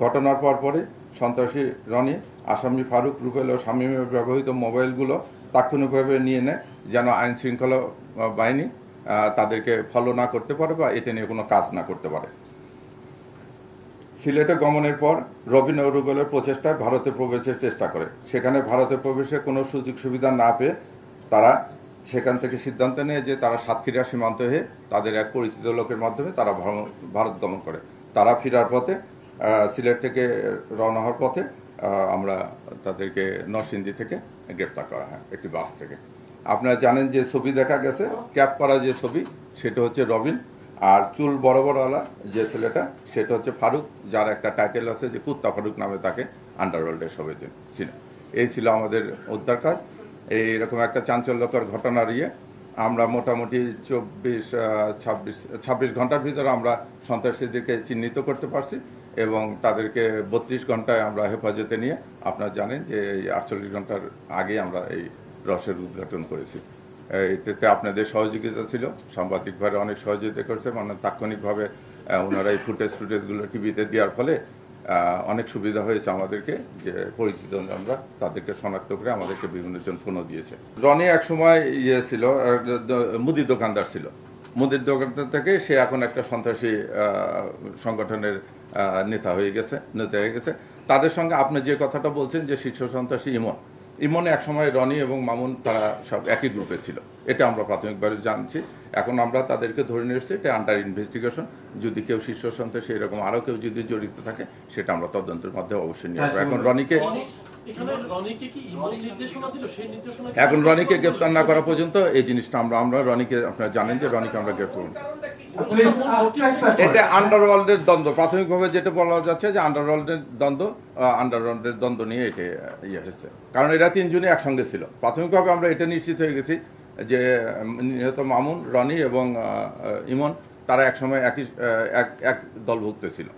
ঘটনার পরপরই সন্ত্রাসী রনি আসামি ফারুক, রুবেল ও শামীমের ব্যবহৃত মোবাইলগুলো তাৎক্ষণিকভাবে নিয়ে নেয়, যেন আইন শৃঙ্খলা বাহিনী তাদেরকে ফলো না করতে পারে বা এটা নিয়ে কোনো কাজ না করতে পারে। সিলেটে গমনের পর রবিন ও রুবেলের প্রচেষ্টায় ভারতে প্রবেশের চেষ্টা করে। সেখানে ভারতে প্রবেশের কোনো সুযোগ সুবিধা না পেয়ে তারা সেখান থেকে সিদ্ধান্ত নেয় যে তারা সাতক্ষীরা সীমান্ত হয়ে তাদের এক পরিচিত লোকের মাধ্যমে তারা ভারত গমন করে। তারা ফেরার পথে সিলেট থেকে রওনা হওয়ার পথে আমরা তাদেরকে নরসিংদী থেকে গ্রেপ্তার করা হয় একটি বাস থেকে। আপনারা জানেন যে ছবি দেখা গেছে, ক্যাপ করা যে ছবি সেটা হচ্ছে রবিন, আর চুল বড় বড়ওয়ালা যে ছেলেটা সেটা হচ্ছে ফারুক, যার একটা টাইটেল আছে যে কুত্তা ফারুক নামে তাকে আন্ডারওয়ার্ল্ডের সবাই ছিল। এই ছিল আমাদের উদ্ধার কাজ। এইরকম একটা চাঞ্চল্যকর ঘটনার আমরা মোটামুটি 26 ঘন্টার ভিতরে আমরা সন্ত্রাসীদেরকে চিহ্নিত করতে পারছি এবং তাদেরকে 32 ঘন্টায় আমরা হেফাজতে নিয়ে, আপনারা জানেন যে এই 48 ঘন্টার আগে আমরা এই রসের উদ্ঘাটন করেছি। এতে আপনাদের সহযোগিতা ছিল, সাংবাদিক ভাইরা অনেক সহযোগিতা করছে, মানে তাৎক্ষণিকভাবে ওনারা এই ফুটেজগুলো টিভিতে দেওয়ার ফলে অনেক সুবিধা হয়েছে আমাদেরকে, যে পরিচিত আমরা তাদেরকে শনাক্ত করে আমাদেরকে বিভিন্ন জন ফোনও দিয়েছে। রনি এক সময় ছিল মুদির দোকানদার ছিল, মুদির দোকানদার থেকে সে এখন একটা সন্ত্রাসী সংগঠনের নেতা হয়ে গেছে। তাদের সঙ্গে আপনি যে কথাটা বলছেন যে শীর্ষ সন্ত্রাসী ইমন এক সময় রনি এবং মামুন তারা সব একই গ্রুপে ছিল, এটা আমরা প্রাথমিকভাবে জানছি। এখন আমরা তাদেরকে ধরে নিয়ে এসেছি, এটা আন্ডার ইনভেস্টিগেশন। যদি কেউ শীর্ষ সন্ত্রাসী এরকম আরও কেউ যদি জড়িত থাকে সেটা আমরা তদন্তের মধ্যে অবশ্যই নিয়ে আসবো। এখন রনিকে গ্রেপ্তার না করা পর্যন্ত এই জিনিসটা আমরা রনিকে, আপনারা জানেন যে রনিকে আমরা গ্রেপ্তার করব। এটা আন্ডারওয়ার্ল্ডের দ্বন্দ্ব, প্রাথমিকভাবে যেটা বলা যাচ্ছে যে আন্ডারওয়ার্ল্ডের দ্বন্দ্ব নিয়ে এটা হয়েছে, কারণ এরা তিনজনই একসঙ্গে ছিল। প্রাথমিকভাবে আমরা এটা নিশ্চিত হয়ে গেছি যে নিহত মামুন, রনি এবং ইমন তারা একসময় এক দলভুক্ত ছিল।